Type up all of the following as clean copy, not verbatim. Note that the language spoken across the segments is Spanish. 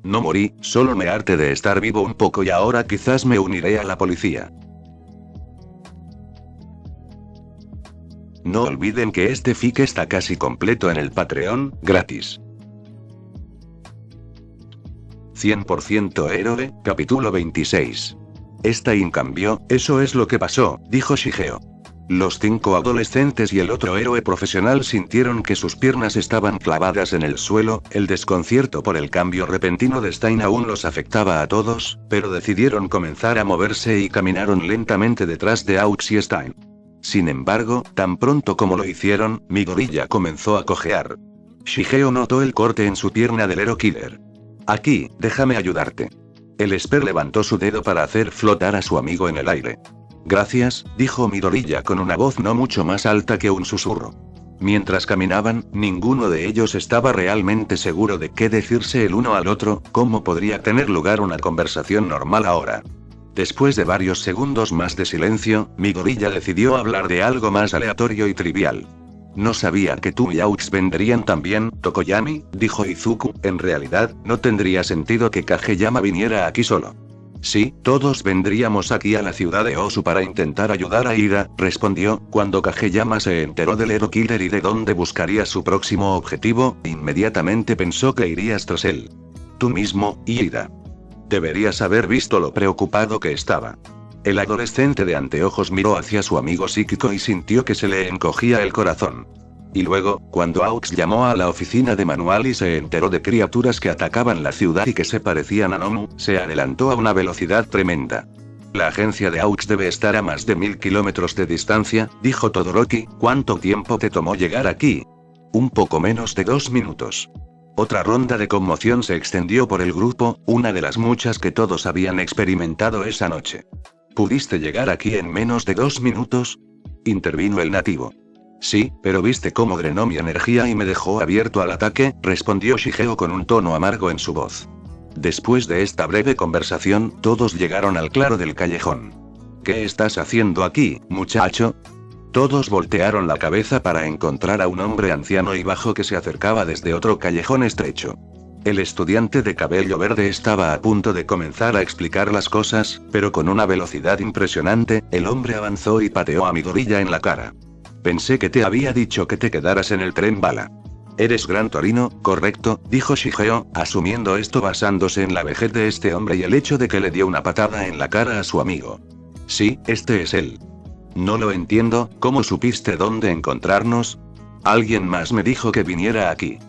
No morí, solo me harté de estar vivo un poco y ahora quizás me uniré a la policía. No olviden que este fic está casi completo en el Patreon, gratis. 100% héroe, capítulo 26. Stein cambió, eso es lo que pasó, dijo Shigeo. Los 5 adolescentes y el otro héroe profesional sintieron que sus piernas estaban clavadas en el suelo, el desconcierto por el cambio repentino de Stein aún los afectaba a todos, pero decidieron comenzar a moverse y caminaron lentamente detrás de Aux y Stein. Sin embargo, tan pronto como lo hicieron, Midoriya comenzó a cojear. Shigeo notó el corte en su pierna del Hero Killer. Aquí, déjame ayudarte. El Esper levantó su dedo para hacer flotar a su amigo en el aire. Gracias, dijo Midoriya con una voz no mucho más alta que un susurro. Mientras caminaban, ninguno de ellos estaba realmente seguro de qué decirse el uno al otro, cómo podría tener lugar una conversación normal ahora. Después de varios segundos más de silencio, Midoriya decidió hablar de algo más aleatorio y trivial. No sabía que tú y Aux vendrían también, Tokoyami, dijo Izuku, en realidad, no tendría sentido que Kageyama viniera aquí solo. Sí, todos vendríamos aquí a la ciudad de Osu para intentar ayudar a Ida, respondió. Cuando Kageyama se enteró del Hero Killer y de dónde buscaría su próximo objetivo, inmediatamente pensó que irías tras él. Tú mismo, Ida. Deberías haber visto lo preocupado que estaba. El adolescente de anteojos miró hacia su amigo psíquico y sintió que se le encogía el corazón. Y luego, cuando Aux llamó a la oficina de manual y se enteró de criaturas que atacaban la ciudad y que se parecían a Nomu, se adelantó a una velocidad tremenda. La agencia de Aux debe estar a más de 1000 kilómetros de distancia, dijo Todoroki. ¿Cuánto tiempo te tomó llegar aquí? Un poco menos de 2 minutos. Otra ronda de conmoción se extendió por el grupo, una de las muchas que todos habían experimentado esa noche. ¿Pudiste llegar aquí en menos de 2 minutos? Intervino el nativo. Sí, pero viste cómo drenó mi energía y me dejó abierto al ataque, respondió Shigeo con un tono amargo en su voz. Después de esta breve conversación, todos llegaron al claro del callejón. ¿Qué estás haciendo aquí, muchacho? Todos voltearon la cabeza para encontrar a un hombre anciano y bajo que se acercaba desde otro callejón estrecho. El estudiante de cabello verde estaba a punto de comenzar a explicar las cosas, pero con una velocidad impresionante, el hombre avanzó y pateó a Midoriya en la cara. Pensé que te había dicho que te quedaras en el tren bala. Eres Gran Torino, correcto, dijo Shigeo, asumiendo esto basándose en la vejez de este hombre y el hecho de que le dio una patada en la cara a su amigo. Sí, este es él. No lo entiendo, ¿cómo supiste dónde encontrarnos? Alguien más me dijo que viniera aquí.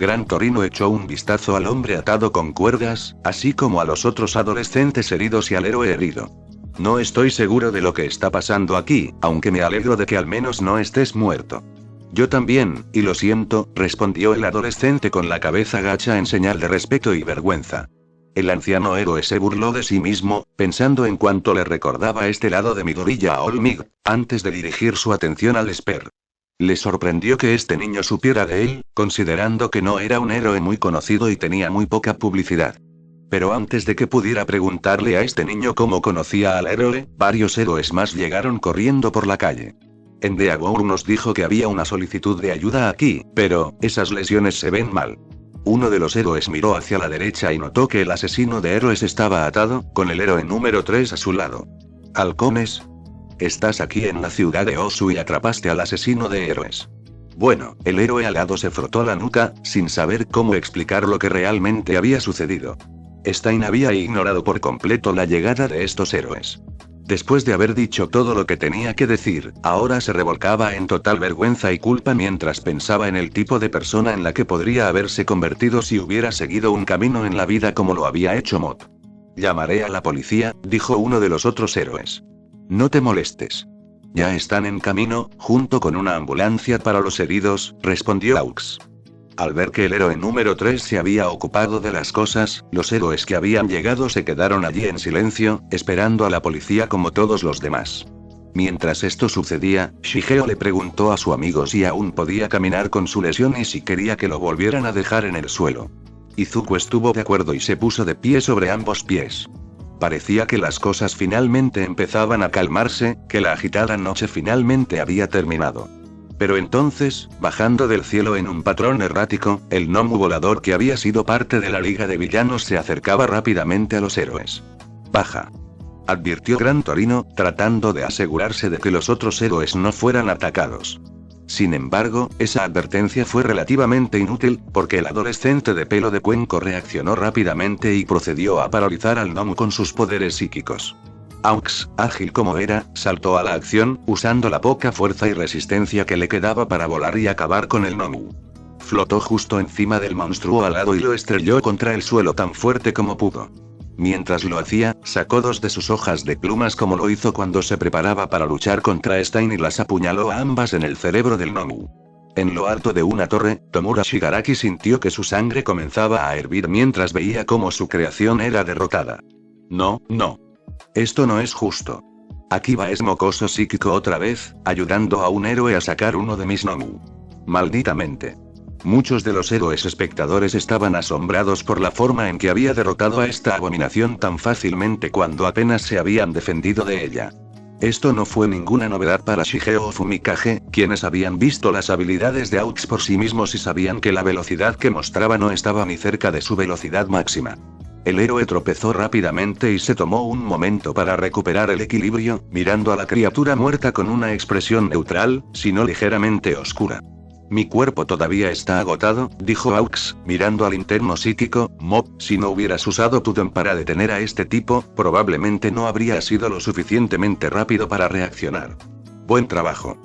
Gran Torino echó un vistazo al hombre atado con cuerdas, así como a los otros adolescentes heridos y al héroe herido. No estoy seguro de lo que está pasando aquí, aunque me alegro de que al menos no estés muerto. Yo también, y lo siento, respondió el adolescente con la cabeza gacha en señal de respeto y vergüenza. El anciano héroe se burló de sí mismo, pensando en cuánto le recordaba este lado de Midoriya a All Might, antes de dirigir su atención al Esper. Le sorprendió que este niño supiera de él, considerando que no era un héroe muy conocido y tenía muy poca publicidad. Pero antes de que pudiera preguntarle a este niño cómo conocía al héroe, varios héroes más llegaron corriendo por la calle. Endeavor nos dijo que había una solicitud de ayuda aquí, pero esas lesiones se ven mal. Uno de los héroes miró hacia la derecha y notó que el asesino de héroes estaba atado, con el héroe número 3 a su lado. Halcones. Estás aquí en la ciudad de Osu y atrapaste al asesino de héroes. Bueno, el héroe alado se frotó la nuca, sin saber cómo explicar lo que realmente había sucedido. Stein había ignorado por completo la llegada de estos héroes. Después de haber dicho todo lo que tenía que decir, ahora se revolcaba en total vergüenza y culpa mientras pensaba en el tipo de persona en la que podría haberse convertido si hubiera seguido un camino en la vida como lo había hecho Mop. Llamaré a la policía, dijo uno de los otros héroes. No te molestes. Ya están en camino, junto con una ambulancia para los heridos, respondió Aux. Al ver que el héroe número 3 se había ocupado de las cosas, los héroes que habían llegado se quedaron allí en silencio, esperando a la policía como todos los demás. Mientras esto sucedía, Shigeo le preguntó a su amigo si aún podía caminar con su lesión y si quería que lo volvieran a dejar en el suelo. Izuku estuvo de acuerdo y se puso de pie sobre ambos pies. Parecía que las cosas finalmente empezaban a calmarse, que la agitada noche finalmente había terminado. Pero entonces, bajando del cielo en un patrón errático, el gnomo volador que había sido parte de la Liga de Villanos se acercaba rápidamente a los héroes. «Baja», advirtió Gran Torino, tratando de asegurarse de que los otros héroes no fueran atacados. Sin embargo, esa advertencia fue relativamente inútil, porque el adolescente de pelo de cuenco reaccionó rápidamente y procedió a paralizar al gnomo con sus poderes psíquicos. Aux, ágil como era, saltó a la acción, usando la poca fuerza y resistencia que le quedaba para volar y acabar con el gnomo. Flotó justo encima del monstruo alado y lo estrelló contra el suelo tan fuerte como pudo. Mientras lo hacía, sacó 2 de sus hojas de plumas como lo hizo cuando se preparaba para luchar contra Stein y las apuñaló a ambas en el cerebro del gnomo. En lo alto de una torre, Tomura Shigaraki sintió que su sangre comenzaba a hervir mientras veía cómo su creación era derrotada. No. Esto no es justo. Akiba es mocoso psíquico otra vez, ayudando a un héroe a sacar uno de mis gnomu. Malditamente. Muchos de los héroes espectadores estaban asombrados por la forma en que había derrotado a esta abominación tan fácilmente cuando apenas se habían defendido de ella. Esto no fue ninguna novedad para Shigeo o Fumikage, quienes habían visto las habilidades de Aux por sí mismos y sabían que la velocidad que mostraba no estaba ni cerca de su velocidad máxima. El héroe tropezó rápidamente y se tomó un momento para recuperar el equilibrio, mirando a la criatura muerta con una expresión neutral, sino ligeramente oscura. Mi cuerpo todavía está agotado, dijo Aux, mirando al interno psíquico. Mob, si no hubieras usado tu don para detener a este tipo, probablemente no habría sido lo suficientemente rápido para reaccionar. Buen trabajo.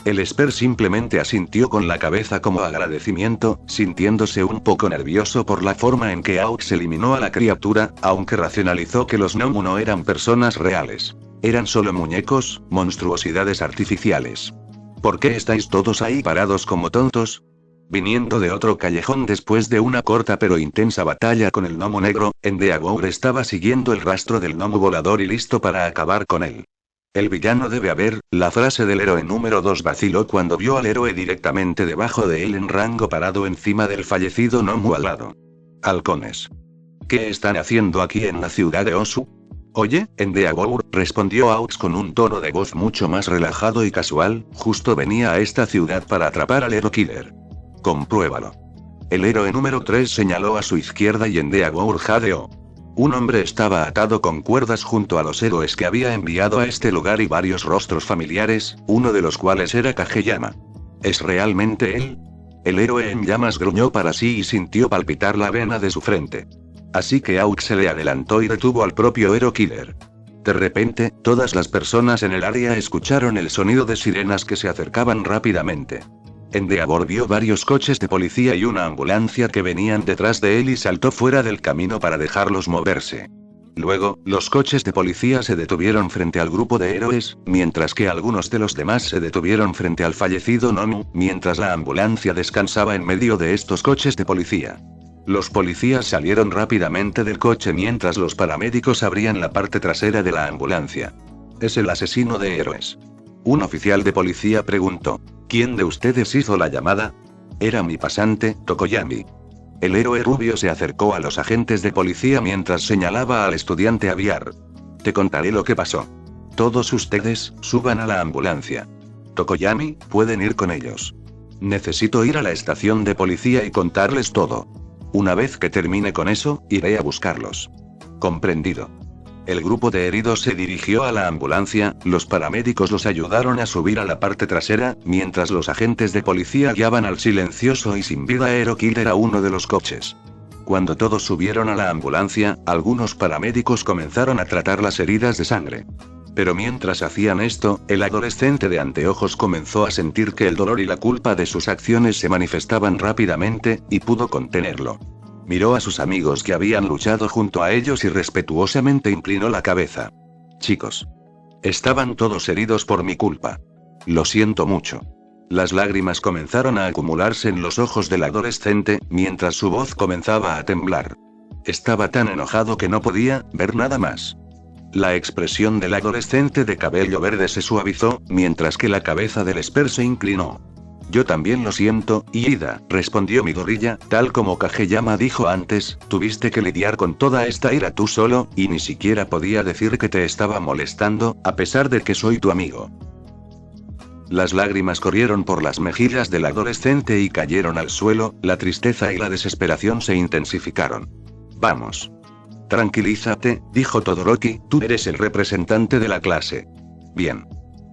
El Esper simplemente asintió con la cabeza como agradecimiento, sintiéndose un poco nervioso por la forma en que Aux eliminó a la criatura, aunque racionalizó que los gnomu no eran personas reales. Eran solo muñecos, monstruosidades artificiales. ¿Por qué estáis todos ahí parados como tontos? Viniendo de otro callejón después de una corta pero intensa batalla con el gnomo negro, Endeavour estaba siguiendo el rastro del gnomo volador y listo para acabar con él. El villano debe haber, la frase del héroe número 2 vaciló cuando vio al héroe directamente debajo de él en rango parado encima del fallecido gnomo alado. Halcones. ¿Qué están haciendo aquí en la ciudad de Osu? Oye, Endeavour, respondió Aux con un tono de voz mucho más relajado y casual, justo venía a esta ciudad para atrapar al Hero Killer. Compruébalo. El héroe número 3 señaló a su izquierda y Endeavour jadeó. Un hombre estaba atado con cuerdas junto a los héroes que había enviado a este lugar y varios rostros familiares, uno de los cuales era Kageyama. ¿Es realmente él? El héroe en llamas gruñó para sí y sintió palpitar la vena de su frente. Así que Aux se le adelantó y detuvo al propio Hero Killer. De repente, todas las personas en el área escucharon el sonido de sirenas que se acercaban rápidamente. Endeavour vio varios coches de policía y una ambulancia que venían detrás de él y saltó fuera del camino para dejarlos moverse. Luego, los coches de policía se detuvieron frente al grupo de héroes, mientras que algunos de los demás se detuvieron frente al fallecido gnomu, mientras la ambulancia descansaba en medio de estos coches de policía. Los policías salieron rápidamente del coche mientras los paramédicos abrían la parte trasera de la ambulancia. Es el asesino de héroes. Un oficial de policía preguntó. ¿Quién de ustedes hizo la llamada? Era mi pasante, Tokoyami. El héroe rubio se acercó a los agentes de policía mientras señalaba al estudiante aviar. Te contaré lo que pasó. Todos ustedes, suban a la ambulancia. Tokoyami, pueden ir con ellos. Necesito ir a la estación de policía y contarles todo. Una vez que termine con eso, iré a buscarlos. Comprendido. El grupo de heridos se dirigió a la ambulancia, los paramédicos los ayudaron a subir a la parte trasera, mientras los agentes de policía guiaban al silencioso y sin vida Hero Killer a uno de los coches. Cuando todos subieron a la ambulancia, algunos paramédicos comenzaron a tratar las heridas de sangre. Pero mientras hacían esto, el adolescente de anteojos comenzó a sentir que el dolor y la culpa de sus acciones se manifestaban rápidamente, y pudo contenerlo. Miró a sus amigos que habían luchado junto a ellos y respetuosamente inclinó la cabeza. Chicos. Estaban todos heridos por mi culpa. Lo siento mucho. Las lágrimas comenzaron a acumularse en los ojos del adolescente, mientras su voz comenzaba a temblar. Estaba tan enojado que no podía ver nada más. La expresión del adolescente de cabello verde se suavizó, mientras que la cabeza del Esper se inclinó. Yo también lo siento, Iida, respondió Midoriya, tal como Kageyama dijo antes, tuviste que lidiar con toda esta ira tú solo, y ni siquiera podía decir que te estaba molestando, a pesar de que soy tu amigo. Las lágrimas corrieron por las mejillas del adolescente y cayeron al suelo, la tristeza y la desesperación se intensificaron. Vamos. Tranquilízate, dijo Todoroki, tú eres el representante de la clase. Bien.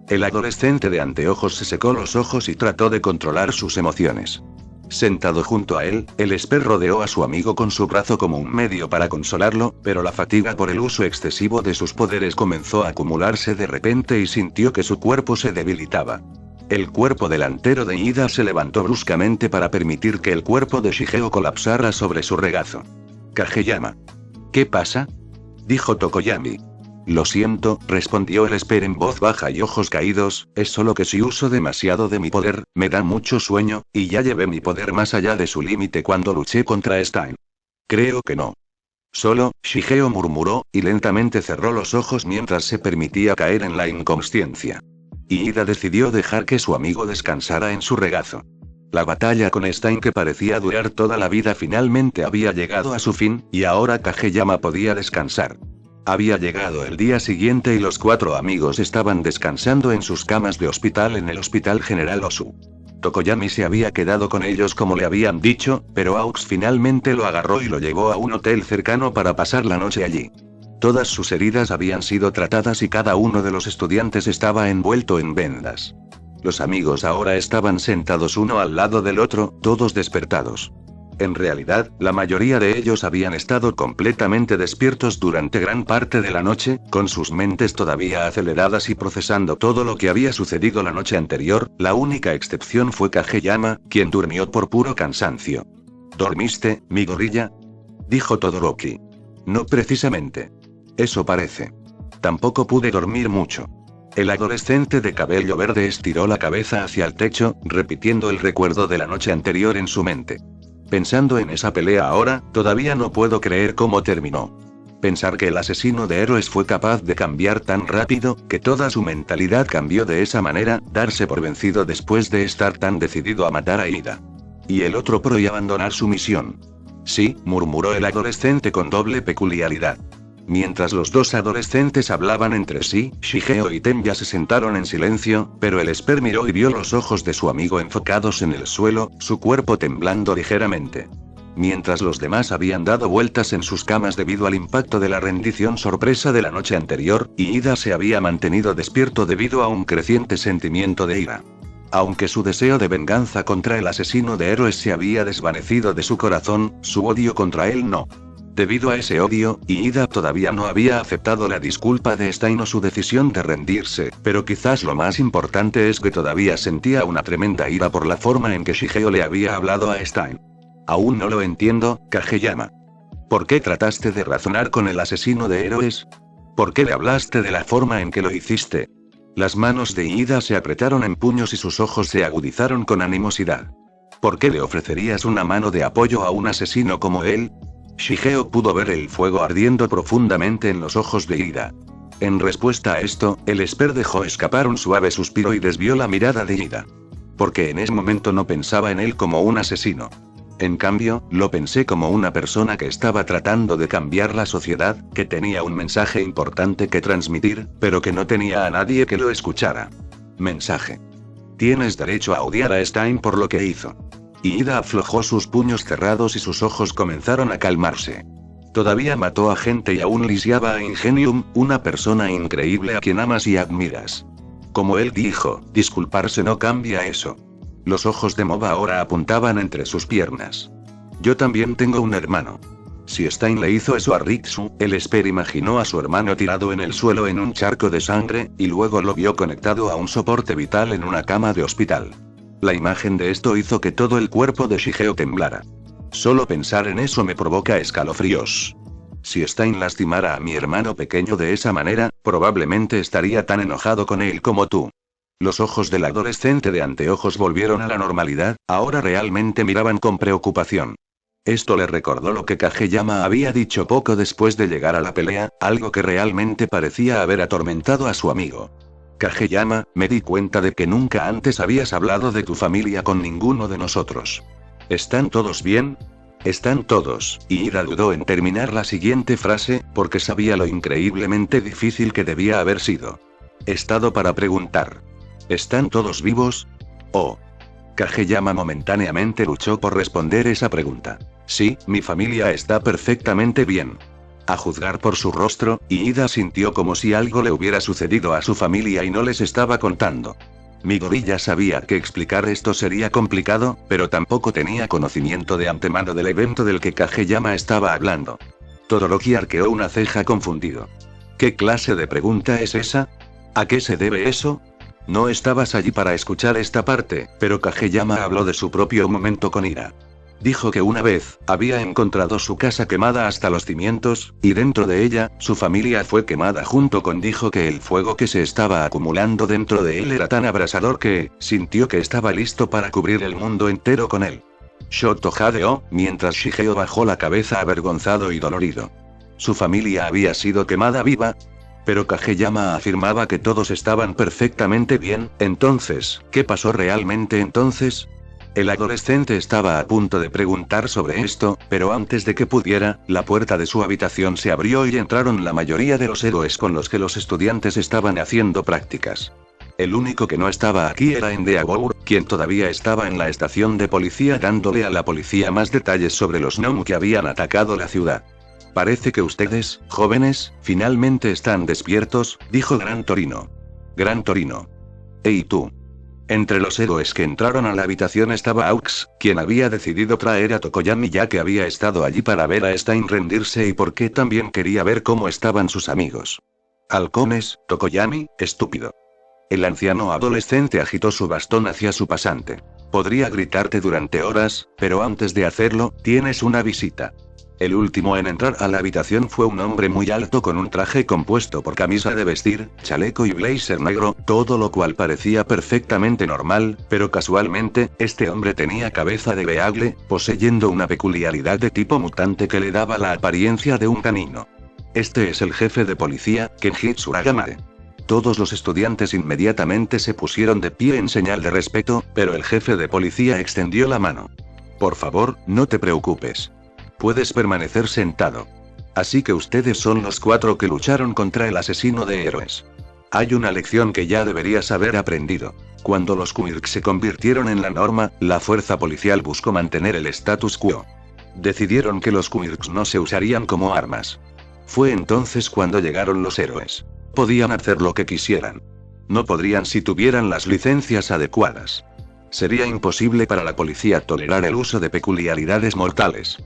El adolescente de anteojos se secó los ojos y trató de controlar sus emociones. Sentado junto a él, el Esper rodeó a su amigo con su brazo como un medio para consolarlo, pero la fatiga por el uso excesivo de sus poderes comenzó a acumularse de repente y sintió que su cuerpo se debilitaba. El cuerpo delantero de Ida se levantó bruscamente para permitir que el cuerpo de Shigeo colapsara sobre su regazo. Kageyama. ¿Qué pasa? Dijo Tokoyami. Lo siento, respondió el Esper en voz baja y ojos caídos, es solo que si uso demasiado de mi poder, me da mucho sueño, y ya llevé mi poder más allá de su límite cuando luché contra Stein. Creo que no. Solo, Shigeo murmuró, y lentamente cerró los ojos mientras se permitía caer en la inconsciencia. Y Ida decidió dejar que su amigo descansara en su regazo. La batalla con Stein que parecía durar toda la vida finalmente había llegado a su fin, y ahora Kageyama podía descansar. Había llegado el día siguiente y los 4 amigos estaban descansando en sus camas de hospital en el Hospital General Osu. Tokoyami se había quedado con ellos como le habían dicho, pero Aux finalmente lo agarró y lo llevó a un hotel cercano para pasar la noche allí. Todas sus heridas habían sido tratadas y cada uno de los estudiantes estaba envuelto en vendas. Los amigos ahora estaban sentados uno al lado del otro, todos despertados. En realidad, la mayoría de ellos habían estado completamente despiertos durante gran parte de la noche, con sus mentes todavía aceleradas y procesando todo lo que había sucedido la noche anterior. La única excepción fue Kageyama, quien durmió por puro cansancio. ¿Dormiste, mi gorilla? Dijo Todoroki. No precisamente. Eso parece. Tampoco pude dormir mucho. El adolescente de cabello verde estiró la cabeza hacia el techo, repitiendo el recuerdo de la noche anterior en su mente. Pensando en esa pelea ahora, todavía no puedo creer cómo terminó. Pensar que el asesino de héroes fue capaz de cambiar tan rápido, que toda su mentalidad cambió de esa manera, darse por vencido después de estar tan decidido a matar a Ida. Y el otro pro y abandonar su misión. Sí, murmuró el adolescente con doble peculiaridad. Mientras los dos adolescentes hablaban entre sí, Shigeo y Temya se sentaron en silencio, pero el Esper miró y vio los ojos de su amigo enfocados en el suelo, su cuerpo temblando ligeramente. Mientras los demás habían dado vueltas en sus camas debido al impacto de la rendición sorpresa de la noche anterior, y Ida se había mantenido despierto debido a un creciente sentimiento de ira. Aunque su deseo de venganza contra el asesino de héroes se había desvanecido de su corazón, su odio contra él no. Debido a ese odio, Ida todavía no había aceptado la disculpa de Stein o su decisión de rendirse, pero quizás lo más importante es que todavía sentía una tremenda ira por la forma en que Shigeo le había hablado a Stein. Aún no lo entiendo, Kageyama. ¿Por qué trataste de razonar con el asesino de héroes? ¿Por qué le hablaste de la forma en que lo hiciste? Las manos de Ida se apretaron en puños y sus ojos se agudizaron con animosidad. ¿Por qué le ofrecerías una mano de apoyo a un asesino como él? Shigeo pudo ver el fuego ardiendo profundamente en los ojos de Ida. En respuesta a esto, el Esper dejó escapar un suave suspiro y desvió la mirada de Ida. Porque en ese momento no pensaba en él como un asesino. En cambio, lo pensé como una persona que estaba tratando de cambiar la sociedad, que tenía un mensaje importante que transmitir, pero que no tenía a nadie que lo escuchara. Mensaje. Tienes derecho a odiar a Stein por lo que hizo. Ida aflojó sus puños cerrados y sus ojos comenzaron a calmarse. Todavía mató a gente y aún lisiaba a Ingenium, una persona increíble a quien amas y admiras. Como él dijo, disculparse no cambia eso. Los ojos de Moba ahora apuntaban entre sus piernas. Yo también tengo un hermano. Si Stein le hizo eso a Ritsu, el Esper imaginó a su hermano tirado en el suelo en un charco de sangre, y luego lo vio conectado a un soporte vital en una cama de hospital. La imagen de esto hizo que todo el cuerpo de Shigeo temblara. Solo pensar en eso me provoca escalofríos. Si Stein lastimara a mi hermano pequeño de esa manera, probablemente estaría tan enojado con él como tú. Los ojos del adolescente de anteojos volvieron a la normalidad, ahora realmente miraban con preocupación. Esto le recordó lo que Kageyama había dicho poco después de llegar a la pelea, algo que realmente parecía haber atormentado a su amigo. Kageyama, me di cuenta de que nunca antes habías hablado de tu familia con ninguno de nosotros. ¿Están todos bien? Están todos, y Ida dudó en terminar la siguiente frase, porque sabía lo increíblemente difícil que debía haber sido. Estado para preguntar. ¿Están todos vivos? Oh. Kageyama momentáneamente luchó por responder esa pregunta. Sí, mi familia está perfectamente bien. A juzgar por su rostro, Iida sintió como si algo le hubiera sucedido a su familia y no les estaba contando. Midoriya sabía que explicar esto sería complicado, pero tampoco tenía conocimiento de antemano del evento del que Kageyama estaba hablando. Todoroki arqueó una ceja confundido. ¿Qué clase de pregunta es esa? ¿A qué se debe eso? No estabas allí para escuchar esta parte, pero Kageyama habló de su propio momento con ira. Dijo que una vez, había encontrado su casa quemada hasta los cimientos, y dentro de ella, su familia fue quemada junto con. Dijo que el fuego que se estaba acumulando dentro de él era tan abrasador que, sintió que estaba listo para cubrir el mundo entero con él. Shoto jadeó, mientras Shigeo bajó la cabeza avergonzado y dolorido. Su familia había sido quemada viva. Pero Kageyama afirmaba que todos estaban perfectamente bien. Entonces, ¿qué pasó realmente entonces? El adolescente estaba a punto de preguntar sobre esto, pero antes de que pudiera, la puerta de su habitación se abrió y entraron la mayoría de los héroes con los que los estudiantes estaban haciendo prácticas. El único que no estaba aquí era Endeavor, quien todavía estaba en la estación de policía dándole a la policía más detalles sobre los Nomu que habían atacado la ciudad. Parece que ustedes, jóvenes, finalmente están despiertos, dijo Gran Torino. Gran Torino. ¿Y tú? Entre los héroes que entraron a la habitación estaba Aux, quien había decidido traer a Tokoyami ya que había estado allí para ver a Stein rendirse y porque también quería ver cómo estaban sus amigos. Halcones, Tokoyami, estúpido. El anciano adolescente agitó su bastón hacia su pasante. Podría gritarte durante horas, pero antes de hacerlo, tienes una visita. El último en entrar a la habitación fue un hombre muy alto con un traje compuesto por camisa de vestir, chaleco y blazer negro, todo lo cual parecía perfectamente normal, pero casualmente, este hombre tenía cabeza de beagle, poseyendo una peculiaridad de tipo mutante que le daba la apariencia de un canino. Este es el jefe de policía, Kenjitsu Agamare. Todos los estudiantes inmediatamente se pusieron de pie en señal de respeto, pero el jefe de policía extendió la mano. Por favor, no te preocupes. Puedes permanecer sentado. Así que ustedes son los 4 que lucharon contra el asesino de héroes. Hay una lección que ya deberías haber aprendido. Cuando los Quirks se convirtieron en la norma, la fuerza policial buscó mantener el status quo. Decidieron que los Quirks no se usarían como armas. Fue entonces cuando llegaron los héroes. Podían hacer lo que quisieran. No podrían si tuvieran las licencias adecuadas. Sería imposible para la policía tolerar el uso de peculiaridades mortales.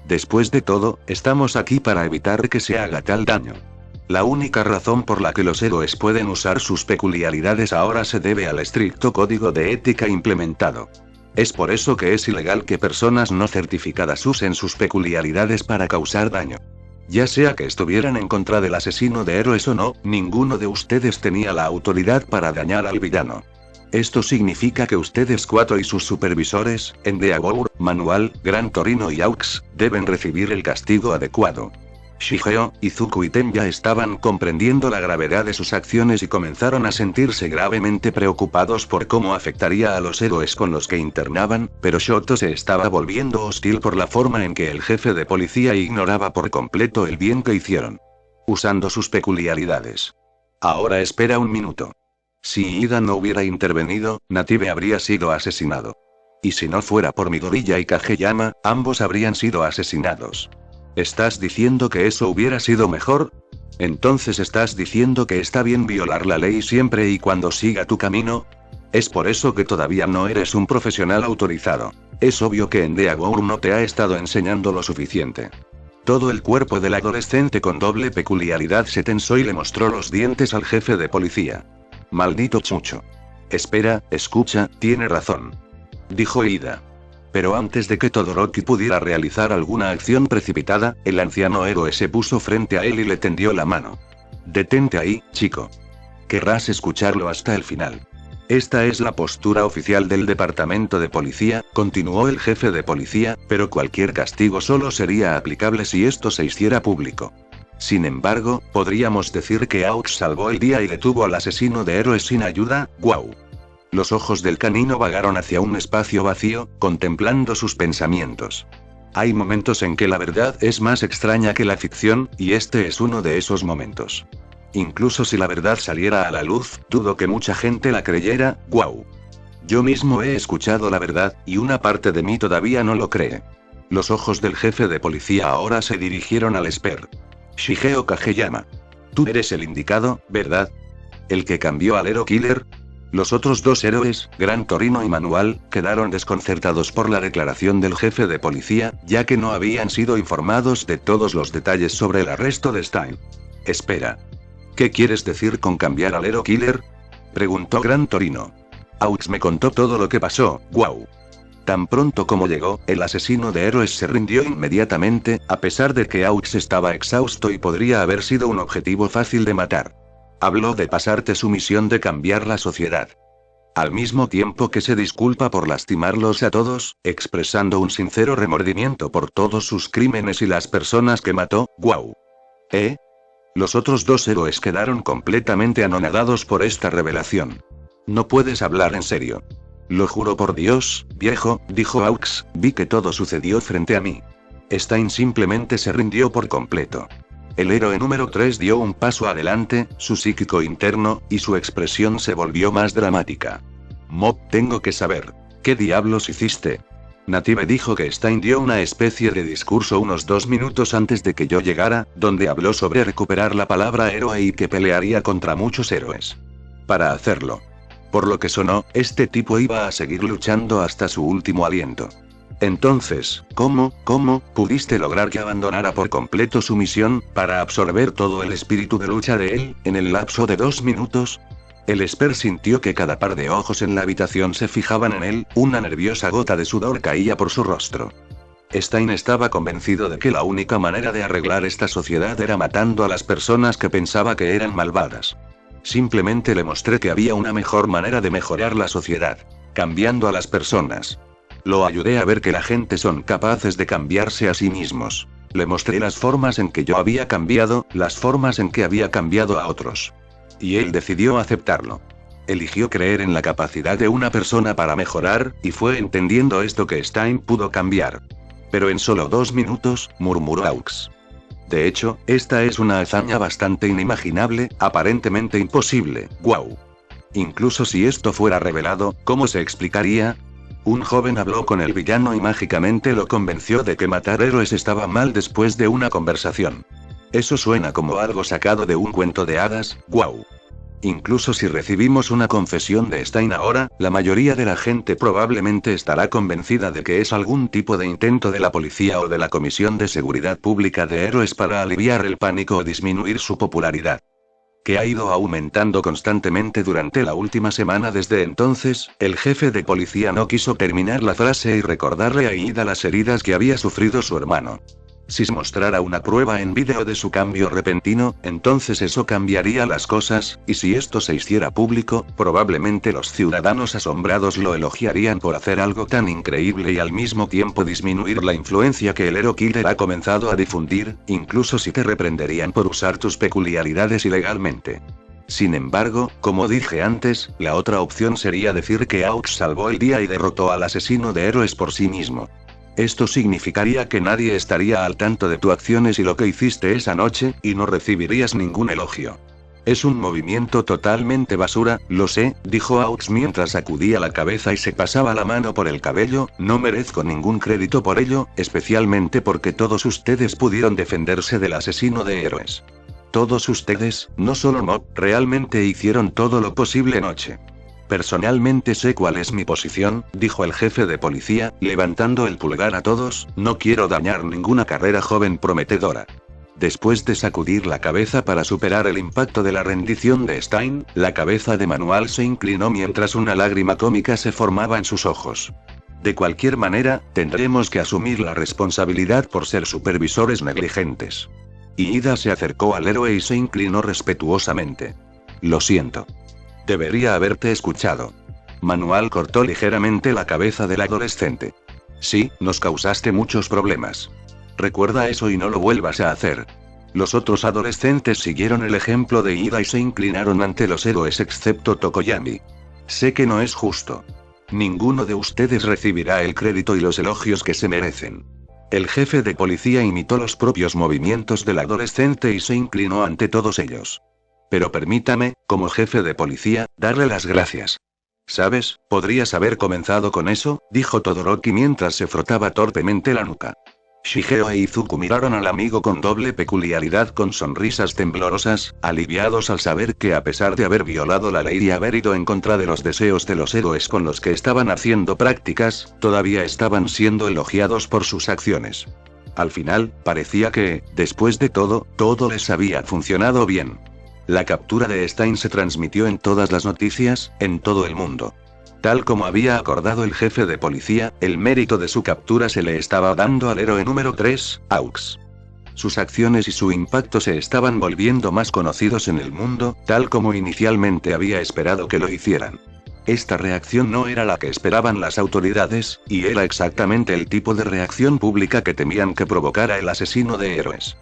Después de todo, estamos aquí para evitar que se haga tal daño. La única razón por la que los héroes pueden usar sus peculiaridades ahora se debe al estricto código de ética implementado. Es por eso que es ilegal que personas no certificadas usen sus peculiaridades para causar daño. Ya sea que estuvieran en contra del asesino de héroes o no, ninguno de ustedes tenía la autoridad para dañar al villano. Esto significa que ustedes 4 y sus supervisores, Endeavor, Manual, Gran Torino y Aux, deben recibir el castigo adecuado. Shigeo, Izuku y Ten ya estaban comprendiendo la gravedad de sus acciones y comenzaron a sentirse gravemente preocupados por cómo afectaría a los héroes con los que internaban, pero Shoto se estaba volviendo hostil por la forma en que el jefe de policía ignoraba por completo el bien que hicieron. Usando sus peculiaridades. Ahora espera un minuto. Si Iida no hubiera intervenido, Native habría sido asesinado. Y si no fuera por Midoriya y Kageyama, ambos habrían sido asesinados. ¿Estás diciendo que eso hubiera sido mejor? Entonces estás diciendo que está bien violar la ley siempre y cuando siga tu camino. Es por eso que todavía no eres un profesional autorizado. Es obvio que Endeavor no te ha estado enseñando lo suficiente. Todo el cuerpo del adolescente con doble peculiaridad se tensó y le mostró los dientes al jefe de policía. Maldito chucho. Espera, escucha, tiene razón. Dijo Iida. Pero antes de que Todoroki pudiera realizar alguna acción precipitada, el anciano héroe se puso frente a él y le tendió la mano. Detente ahí, chico. Querrás escucharlo hasta el final. Esta es la postura oficial del departamento de policía, continuó el jefe de policía, pero cualquier castigo solo sería aplicable si esto se hiciera público. Sin embargo, podríamos decir que Aux salvó el día y detuvo al asesino de héroes sin ayuda. ¡Guau! Los ojos del canino vagaron hacia un espacio vacío, contemplando sus pensamientos. Hay momentos en que la verdad es más extraña que la ficción, y este es uno de esos momentos. Incluso si la verdad saliera a la luz, dudo que mucha gente la creyera. Guau. Yo mismo he escuchado la verdad, y una parte de mí todavía no lo cree. Los ojos del jefe de policía ahora se dirigieron al Esper. Shigeo Kageyama. Tú eres el indicado, ¿verdad? ¿El que cambió al Hero Killer? Los otros dos héroes, Gran Torino y Manual, quedaron desconcertados por la declaración del jefe de policía, ya que no habían sido informados de todos los detalles sobre el arresto de Stein. Espera. ¿Qué quieres decir con cambiar al Hero Killer? Preguntó Gran Torino. Aux me contó todo lo que pasó. Guau. Tan pronto como llegó, el asesino de héroes se rindió inmediatamente, a pesar de que Aux estaba exhausto y podría haber sido un objetivo fácil de matar. Habló de pasarte su misión de cambiar la sociedad. Al mismo tiempo que se disculpa por lastimarlos a todos, expresando un sincero remordimiento por todos sus crímenes y las personas que mató. Guau. Los otros dos héroes quedaron completamente anonadados por esta revelación. No puedes hablar en serio. Lo juro por Dios, viejo, dijo Aux, vi que todo sucedió frente a mí. Stein simplemente se rindió por completo. El héroe número 3 dio un paso adelante, su psíquico interno, y su expresión se volvió más dramática. Mob, tengo que saber. ¿Qué diablos hiciste? Native dijo que Stein dio una especie de discurso unos 2 minutos antes de que yo llegara, donde habló sobre recuperar la palabra héroe y que pelearía contra muchos héroes. Para hacerlo. Por lo que sonó, este tipo iba a seguir luchando hasta su último aliento. Entonces, ¿cómo pudiste lograr que abandonara por completo su misión, para absorber todo el espíritu de lucha de él, en el lapso de 2 minutos? El Esper sintió que cada par de ojos en la habitación se fijaban en él, una nerviosa gota de sudor caía por su rostro. Stein estaba convencido de que la única manera de arreglar esta sociedad era matando a las personas que pensaba que eran malvadas. Simplemente le mostré que había una mejor manera de mejorar la sociedad, cambiando a las personas. Lo ayudé a ver que la gente son capaces de cambiarse a sí mismos. Le mostré las formas en que yo había cambiado, las formas en que había cambiado a otros. Y él decidió aceptarlo. Eligió creer en la capacidad de una persona para mejorar, y fue entendiendo esto que Stein pudo cambiar. Pero en solo 2 minutos, murmuró Aux. De hecho, esta es una hazaña bastante inimaginable, aparentemente imposible. Guau. Incluso si esto fuera revelado, ¿cómo se explicaría? Un joven habló con el villano y mágicamente lo convenció de que matar héroes estaba mal después de una conversación. Eso suena como algo sacado de un cuento de hadas. Guau. Incluso si recibimos una confesión de Stein ahora, la mayoría de la gente probablemente estará convencida de que es algún tipo de intento de la policía o de la Comisión de Seguridad Pública de Héroes para aliviar el pánico o disminuir su popularidad, que ha ido aumentando constantemente durante la última semana. Desde entonces, el jefe de policía no quiso terminar la frase y recordarle a Ida las heridas que había sufrido su hermano. Si se mostrara una prueba en vídeo de su cambio repentino, entonces eso cambiaría las cosas, y si esto se hiciera público, probablemente los ciudadanos asombrados lo elogiarían por hacer algo tan increíble y al mismo tiempo disminuir la influencia que el Hero Killer ha comenzado a difundir, incluso si te reprenderían por usar tus peculiaridades ilegalmente. Sin embargo, como dije antes, la otra opción sería decir que Aux salvó el día y derrotó al asesino de héroes por sí mismo. Esto significaría que nadie estaría al tanto de tus acciones y lo que hiciste esa noche, y no recibirías ningún elogio. Es un movimiento totalmente basura, lo sé, dijo Aux mientras sacudía la cabeza y se pasaba la mano por el cabello. No merezco ningún crédito por ello, especialmente porque todos ustedes pudieron defenderse del asesino de héroes. Todos ustedes, no solo Mob, realmente hicieron todo lo posible anoche. Personalmente sé cuál es mi posición, dijo el jefe de policía, levantando el pulgar a todos. No quiero dañar ninguna carrera joven prometedora. Después de sacudir la cabeza para superar el impacto de la rendición de Stein, la cabeza de Manual se inclinó mientras una lágrima cómica se formaba en sus ojos. De cualquier manera, tendremos que asumir la responsabilidad por ser supervisores negligentes. Y Ida se acercó al héroe y se inclinó respetuosamente. Lo siento. Debería haberte escuchado. Manual cortó ligeramente la cabeza del adolescente. Sí, nos causaste muchos problemas. Recuerda eso y no lo vuelvas a hacer. Los otros adolescentes siguieron el ejemplo de Ida y se inclinaron ante los héroes excepto Tokoyami. Sé que no es justo. Ninguno de ustedes recibirá el crédito y los elogios que se merecen. El jefe de policía imitó los propios movimientos del adolescente y se inclinó ante todos ellos. Pero permítame, como jefe de policía, darle las gracias. ¿Sabes? Podrías haber comenzado con eso, dijo Todoroki mientras se frotaba torpemente la nuca. Shigeo e Izuku miraron al amigo con doble peculiaridad con sonrisas temblorosas, aliviados al saber que a pesar de haber violado la ley y haber ido en contra de los deseos de los héroes con los que estaban haciendo prácticas, todavía estaban siendo elogiados por sus acciones. Al final, parecía que, después de todo les había funcionado bien. La captura de Stein se transmitió en todas las noticias, en todo el mundo. Tal como había acordado el jefe de policía, el mérito de su captura se le estaba dando al héroe número 3, Aux. Sus acciones y su impacto se estaban volviendo más conocidos en el mundo, tal como inicialmente había esperado que lo hicieran. Esta reacción no era la que esperaban las autoridades, y era exactamente el tipo de reacción pública que temían que provocara el asesino de héroes.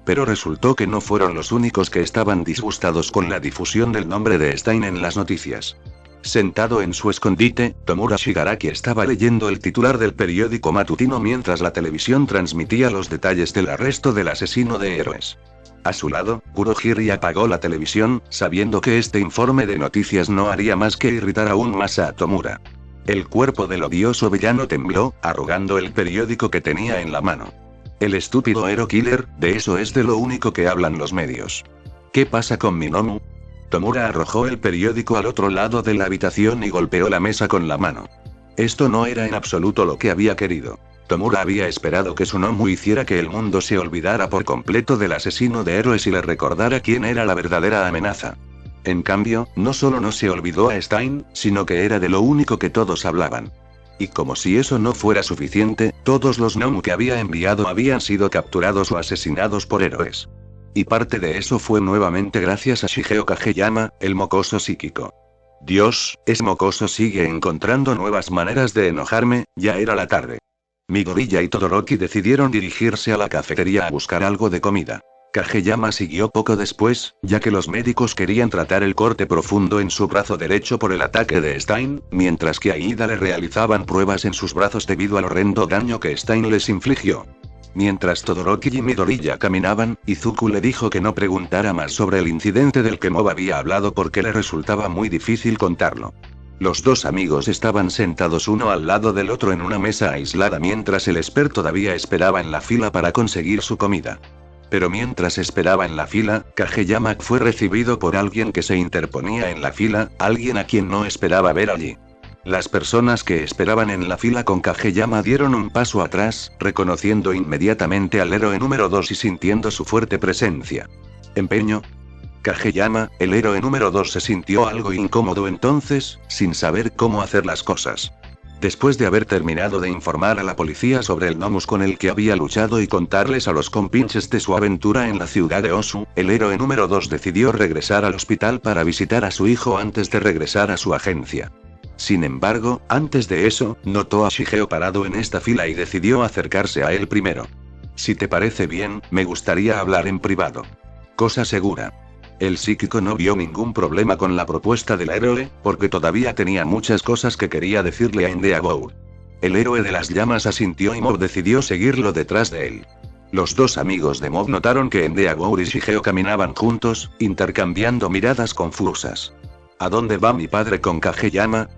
Pero resultó que no fueron los únicos que estaban disgustados con la difusión del nombre de Stein en las noticias. Sentado en su escondite, Tomura Shigaraki estaba leyendo el titular del periódico matutino mientras la televisión transmitía los detalles del arresto del asesino de héroes. A su lado, Kurohiri apagó la televisión, sabiendo que este informe de noticias no haría más que irritar aún más a Tomura. El cuerpo del odioso villano tembló, arrugando el periódico que tenía en la mano. El estúpido Hero Killer, de eso es de lo único que hablan los medios. ¿Qué pasa con Minomu? Tomura arrojó el periódico al otro lado de la habitación y golpeó la mesa con la mano. Esto no era en absoluto lo que había querido. Tomura había esperado que Tsunomu hiciera que el mundo se olvidara por completo del asesino de héroes y le recordara quién era la verdadera amenaza. En cambio, no solo no se olvidó a Stein, sino que era de lo único que todos hablaban. Y como si eso no fuera suficiente, todos los Nomu que había enviado habían sido capturados o asesinados por héroes. Y parte de eso fue nuevamente gracias a Shigeo Kageyama, el mocoso psíquico. Dios, ese mocoso sigue encontrando nuevas maneras de enojarme, ya era la tarde. Midoriya y Todoroki decidieron dirigirse a la cafetería a buscar algo de comida. Kageyama siguió poco después, ya que los médicos querían tratar el corte profundo en su brazo derecho por el ataque de Stein, mientras que a Ida le realizaban pruebas en sus brazos debido al horrendo daño que Stein les infligió. Mientras Todoroki y Midoriya caminaban, Izuku le dijo que no preguntara más sobre el incidente del que Mob había hablado porque le resultaba muy difícil contarlo. Los dos amigos estaban sentados uno al lado del otro en una mesa aislada mientras el Esper todavía esperaba en la fila para conseguir su comida. Pero mientras esperaba en la fila, Kageyama fue recibido por alguien que se interponía en la fila, alguien a quien no esperaba ver allí. Las personas que esperaban en la fila con Kageyama dieron un paso atrás, reconociendo inmediatamente al héroe número 2 y sintiendo su fuerte presencia. ¿Empeño? Kageyama, el héroe número 2 se sintió algo incómodo entonces, sin saber cómo hacer las cosas. Después de haber terminado de informar a la policía sobre el Nomus con el que había luchado y contarles a los compinches de su aventura en la ciudad de Osu, el héroe número 2 decidió regresar al hospital para visitar a su hijo antes de regresar a su agencia. Sin embargo, antes de eso, notó a Shigeo parado en esta fila y decidió acercarse a él primero. Si te parece bien, me gustaría hablar en privado. Cosa segura. El psíquico no vio ningún problema con la propuesta del héroe, porque todavía tenía muchas cosas que quería decirle a Endeavor. El héroe de las llamas asintió y Mob decidió seguirlo detrás de él. Los dos amigos de Mob notaron que Endeavor y Shigeo caminaban juntos, intercambiando miradas confusas. ¿A dónde va mi padre con Kageyama?,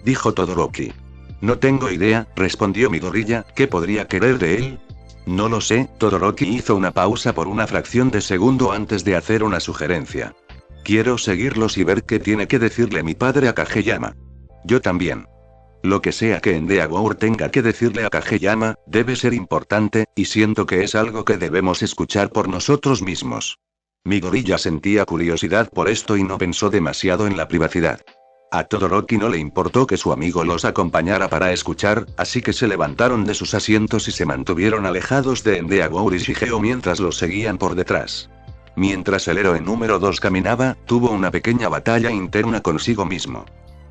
dijo Todoroki. No tengo idea, respondió Midoriya. ¿Qué podría querer de él? No lo sé. Todoroki hizo una pausa por una fracción de segundo antes de hacer una sugerencia. Quiero seguirlos y ver qué tiene que decirle mi padre a Kageyama. Yo también. Lo que sea que Endeavor tenga que decirle a Kageyama, debe ser importante, y siento que es algo que debemos escuchar por nosotros mismos. Midoriya sentía curiosidad por esto y no pensó demasiado en la privacidad. A Todoroki no le importó que su amigo los acompañara para escuchar, así que se levantaron de sus asientos y se mantuvieron alejados de Endeavor y Shigeo mientras los seguían por detrás. Mientras el héroe número 2 caminaba, tuvo una pequeña batalla interna consigo mismo.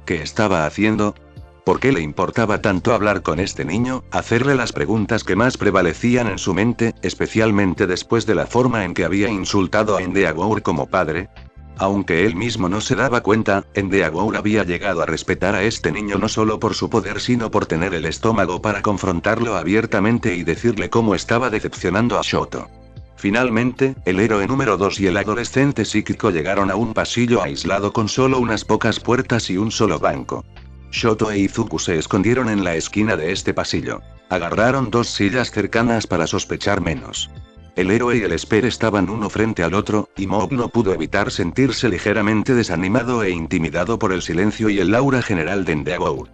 ¿Qué estaba haciendo? ¿Por qué le importaba tanto hablar con este niño, hacerle las preguntas que más prevalecían en su mente, especialmente después de la forma en que había insultado a Endeavor como padre? Aunque él mismo no se daba cuenta, Endeavor había llegado a respetar a este niño no solo por su poder sino por tener el estómago para confrontarlo abiertamente y decirle cómo estaba decepcionando a Shoto. Finalmente, el héroe número 2 y el adolescente psíquico llegaron a un pasillo aislado con solo unas pocas puertas y un solo banco. Shoto e Izuku se escondieron en la esquina de este pasillo. Agarraron dos sillas cercanas para sospechar menos. El héroe y el Esper estaban uno frente al otro, y Mob no pudo evitar sentirse ligeramente desanimado e intimidado por el silencio y el aura general de Endeavor.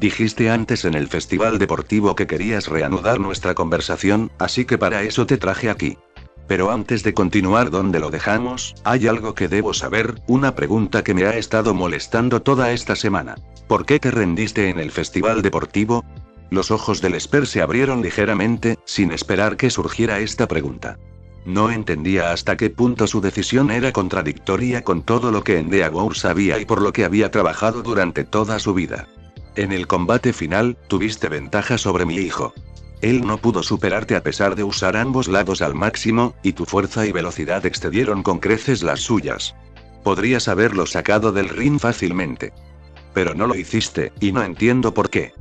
Dijiste antes en el festival deportivo que querías reanudar nuestra conversación, así que para eso te traje aquí. Pero antes de continuar donde lo dejamos, hay algo que debo saber, una pregunta que me ha estado molestando toda esta semana. ¿Por qué te rendiste en el festival deportivo? Los ojos del Esper se abrieron ligeramente, sin esperar que surgiera esta pregunta. No entendía hasta qué punto su decisión era contradictoria con todo lo que Endeavor sabía y por lo que había trabajado durante toda su vida. En el combate final, tuviste ventaja sobre mi hijo. Él no pudo superarte a pesar de usar ambos lados al máximo, y tu fuerza y velocidad excedieron con creces las suyas. Podrías haberlo sacado del ring fácilmente. Pero no lo hiciste, y no entiendo por qué.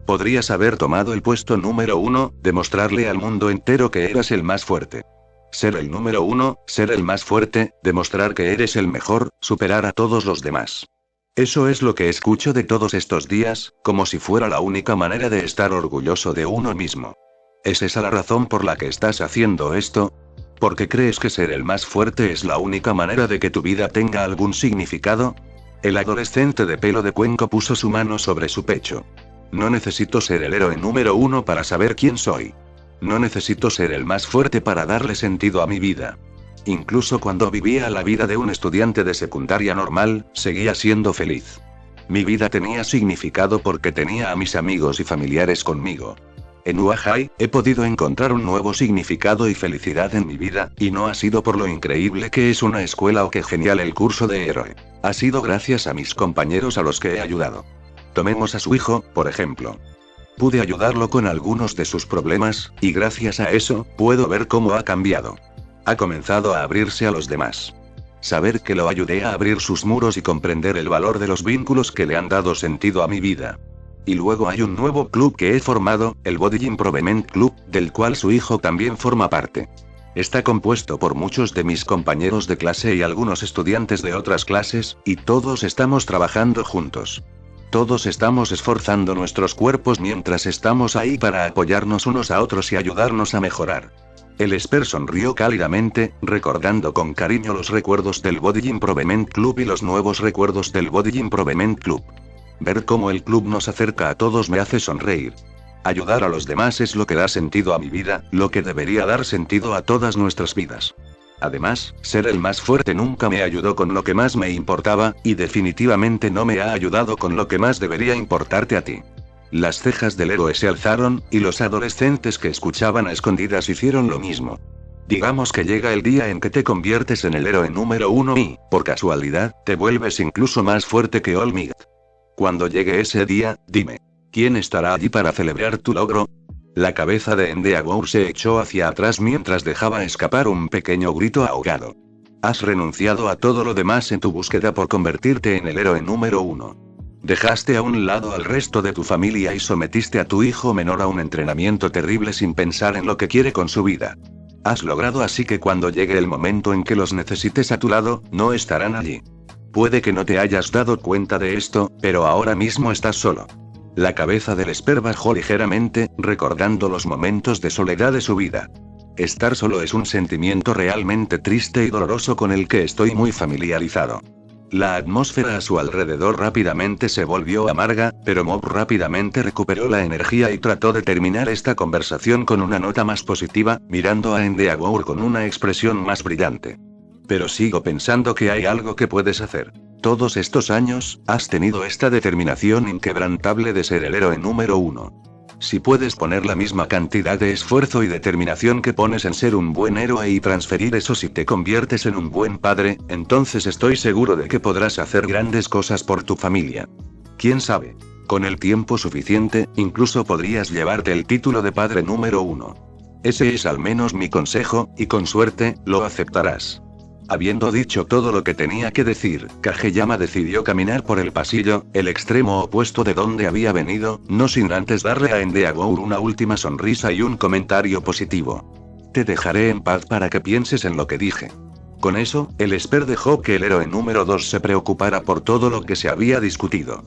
Podrías haber tomado el puesto número 1, demostrarle al mundo entero que eras el más fuerte. Ser el número 1, ser el más fuerte, demostrar que eres el mejor, superar a todos los demás. Eso es lo que escucho de todos estos días, como si fuera la única manera de estar orgulloso de uno mismo. ¿Es esa la razón por la que estás haciendo esto? ¿Porque crees que ser el más fuerte es la única manera de que tu vida tenga algún significado? El adolescente de pelo de cuenco puso su mano sobre su pecho. No necesito ser el héroe número 1 para saber quién soy. No necesito ser el más fuerte para darle sentido a mi vida. Incluso cuando vivía la vida de un estudiante de secundaria normal, seguía siendo feliz. Mi vida tenía significado porque tenía a mis amigos y familiares conmigo. En UA he podido encontrar un nuevo significado y felicidad en mi vida, y no ha sido por lo increíble que es una escuela o que genial el curso de héroe. Ha sido gracias a mis compañeros a los que he ayudado. Tomemos a su hijo, por ejemplo. Pude ayudarlo con algunos de sus problemas, y gracias a eso, puedo ver cómo ha cambiado. Ha comenzado a abrirse a los demás. Saber que lo ayudé a abrir sus muros y comprender el valor de los vínculos que le han dado sentido a mi vida. Y luego hay un nuevo club que he formado, el Body Improvement Club, del cual su hijo también forma parte. Está compuesto por muchos de mis compañeros de clase y algunos estudiantes de otras clases, y todos estamos trabajando juntos. Todos estamos esforzando nuestros cuerpos mientras estamos ahí para apoyarnos unos a otros y ayudarnos a mejorar. El Esper sonrió cálidamente, recordando con cariño los recuerdos del Body Improvement Club y los nuevos recuerdos del Body Improvement Club. Ver cómo el club nos acerca a todos me hace sonreír. Ayudar a los demás es lo que da sentido a mi vida, lo que debería dar sentido a todas nuestras vidas. Además, ser el más fuerte nunca me ayudó con lo que más me importaba, y definitivamente no me ha ayudado con lo que más debería importarte a ti. Las cejas del héroe se alzaron, y los adolescentes que escuchaban a escondidas hicieron lo mismo. Digamos que llega el día en que te conviertes en el héroe número 1 y, por casualidad, te vuelves incluso más fuerte que All Might. Cuando llegue ese día, dime, ¿quién estará allí para celebrar tu logro? La cabeza de Endeavor se echó hacia atrás mientras dejaba escapar un pequeño grito ahogado. Has renunciado a todo lo demás en tu búsqueda por convertirte en el héroe número 1. Dejaste a un lado al resto de tu familia y sometiste a tu hijo menor a un entrenamiento terrible sin pensar en lo que quiere con su vida. Has logrado así que cuando llegue el momento en que los necesites a tu lado, no estarán allí. Puede que no te hayas dado cuenta de esto, pero ahora mismo estás solo. La cabeza del Esper bajó ligeramente, recordando los momentos de soledad de su vida. Estar solo es un sentimiento realmente triste y doloroso con el que estoy muy familiarizado. La atmósfera a su alrededor rápidamente se volvió amarga, pero Mob rápidamente recuperó la energía y trató de terminar esta conversación con una nota más positiva, mirando a Endeavor con una expresión más brillante. Pero sigo pensando que hay algo que puedes hacer. Todos estos años, has tenido esta determinación inquebrantable de ser el héroe número 1. Si puedes poner la misma cantidad de esfuerzo y determinación que pones en ser un buen héroe y transferir eso si te conviertes en un buen padre, entonces estoy seguro de que podrás hacer grandes cosas por tu familia. ¿Quién sabe? Con el tiempo suficiente, incluso podrías llevarte el título de padre número 1. Ese es al menos mi consejo, y con suerte, lo aceptarás. Habiendo dicho todo lo que tenía que decir, Kageyama decidió caminar por el pasillo, el extremo opuesto de donde había venido, no sin antes darle a Endeavor una última sonrisa y un comentario positivo. Te dejaré en paz para que pienses en lo que dije. Con eso, el Esper dejó que el héroe número 2 se preocupara por todo lo que se había discutido.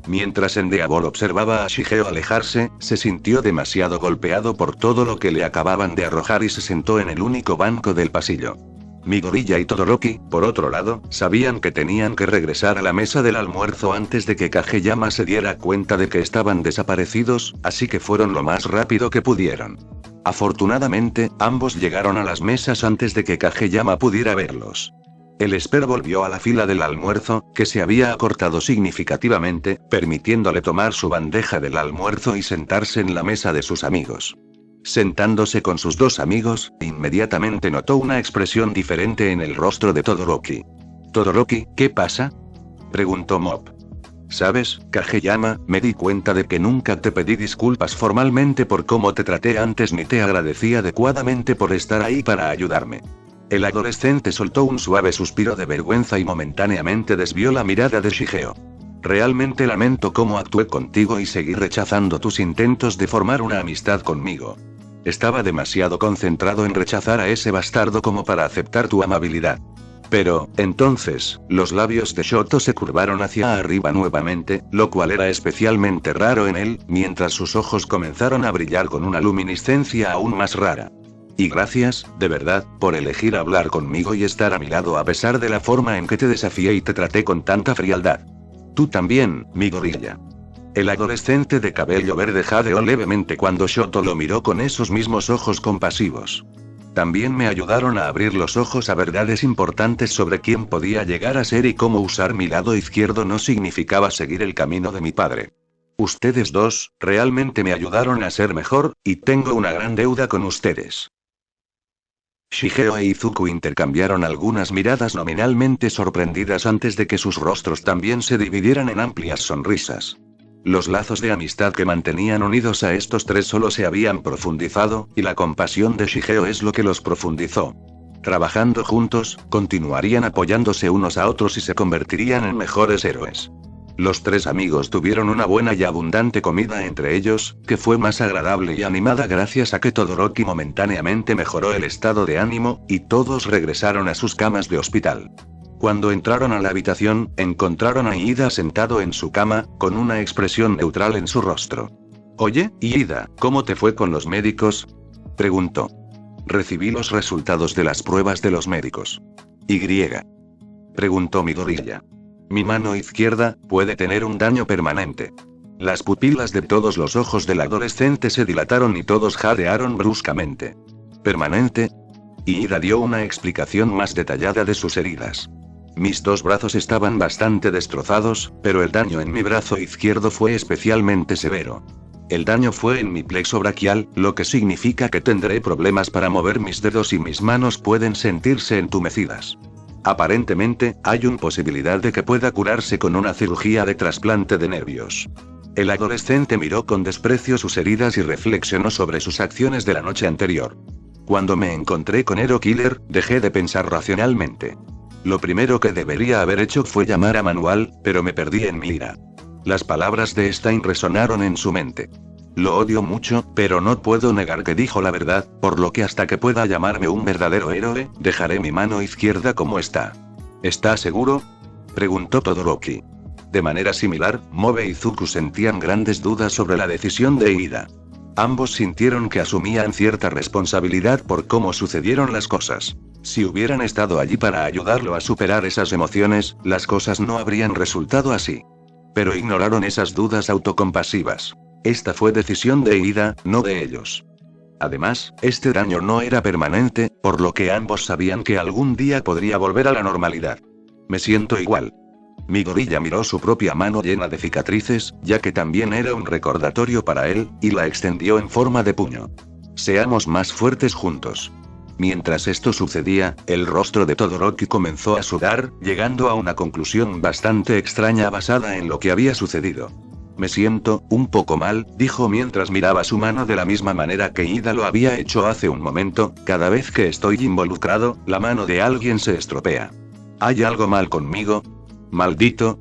Mientras Endeavor observaba a Shigeo alejarse, se sintió demasiado golpeado por todo lo que le acababan de arrojar y se sentó en el único banco del pasillo. Midoriya y Todoroki, por otro lado, sabían que tenían que regresar a la mesa del almuerzo antes de que Kageyama se diera cuenta de que estaban desaparecidos, así que fueron lo más rápido que pudieron. Afortunadamente, ambos llegaron a las mesas antes de que Kageyama pudiera verlos. El Esper volvió a la fila del almuerzo, que se había acortado significativamente, permitiéndole tomar su bandeja del almuerzo y sentarse en la mesa de sus amigos. Sentándose con sus dos amigos, inmediatamente notó una expresión diferente en el rostro de Todoroki. «Todoroki, ¿qué pasa?», preguntó Mob. «Sabes, Kageyama, me di cuenta de que nunca te pedí disculpas formalmente por cómo te traté antes ni te agradecí adecuadamente por estar ahí para ayudarme». El adolescente soltó un suave suspiro de vergüenza y momentáneamente desvió la mirada de Shigeo. «Realmente lamento cómo actué contigo y seguí rechazando tus intentos de formar una amistad conmigo. Estaba demasiado concentrado en rechazar a ese bastardo como para aceptar tu amabilidad». Pero, entonces, los labios de Shoto se curvaron hacia arriba nuevamente, lo cual era especialmente raro en él, mientras sus ojos comenzaron a brillar con una luminiscencia aún más rara. «Y gracias, de verdad, por elegir hablar conmigo y estar a mi lado a pesar de la forma en que te desafié y te traté con tanta frialdad. Tú también, Midoriya». El adolescente de cabello verde jadeó levemente cuando Shoto lo miró con esos mismos ojos compasivos. «También me ayudaron a abrir los ojos a verdades importantes sobre quién podía llegar a ser y cómo usar mi lado izquierdo no significaba seguir el camino de mi padre. Ustedes dos, realmente me ayudaron a ser mejor, y tengo una gran deuda con ustedes». Shigeo e Izuku intercambiaron algunas miradas nominalmente sorprendidas antes de que sus rostros también se dividieran en amplias sonrisas. Los lazos de amistad que mantenían unidos a estos tres solo se habían profundizado, y la compasión de Shigeo es lo que los profundizó. Trabajando juntos, continuarían apoyándose unos a otros y se convertirían en mejores héroes. Los tres amigos tuvieron una buena y abundante comida entre ellos, que fue más agradable y animada gracias a que Todoroki momentáneamente mejoró el estado de ánimo, y todos regresaron a sus camas de hospital. Cuando entraron a la habitación, encontraron a Iida sentado en su cama, con una expresión neutral en su rostro. «Oye, Iida, ¿cómo te fue con los médicos?», preguntó. «Recibí los resultados de las pruebas de los médicos». «¿Y?», preguntó Midoriya. «Mi mano izquierda puede tener un daño permanente». Las pupilas de todos los ojos del adolescente se dilataron y todos jadearon bruscamente. «¿Permanente?». Iida dio una explicación más detallada de sus heridas. «Mis dos brazos estaban bastante destrozados, pero el daño en mi brazo izquierdo fue especialmente severo. El daño fue en mi plexo braquial, lo que significa que tendré problemas para mover mis dedos y mis manos pueden sentirse entumecidas. Aparentemente, hay una posibilidad de que pueda curarse con una cirugía de trasplante de nervios». El adolescente miró con desprecio sus heridas y reflexionó sobre sus acciones de la noche anterior. «Cuando me encontré con Hero Killer, dejé de pensar racionalmente. Lo primero que debería haber hecho fue llamar a Manual, pero me perdí en mi ira». Las palabras de Stein resonaron en su mente. «Lo odio mucho, pero no puedo negar que dijo la verdad, por lo que hasta que pueda llamarme un verdadero héroe, dejaré mi mano izquierda como está». «¿Está seguro?», preguntó Todoroki. De manera similar, Mobe y Izuku sentían grandes dudas sobre la decisión de Iida. Ambos sintieron que asumían cierta responsabilidad por cómo sucedieron las cosas. Si hubieran estado allí para ayudarlo a superar esas emociones, las cosas no habrían resultado así. Pero ignoraron esas dudas autocompasivas. Esta fue decisión de Iida, no de ellos. Además, este daño no era permanente, por lo que ambos sabían que algún día podría volver a la normalidad. «Me siento igual». Midoriya miró su propia mano llena de cicatrices, ya que también era un recordatorio para él, y la extendió en forma de puño. «Seamos más fuertes juntos». Mientras esto sucedía, el rostro de Todoroki comenzó a sudar, llegando a una conclusión bastante extraña basada en lo que había sucedido. «Me siento un poco mal», dijo mientras miraba su mano de la misma manera que Iida lo había hecho hace un momento. «Cada vez que estoy involucrado, la mano de alguien se estropea. ¿Hay algo mal conmigo? Maldito».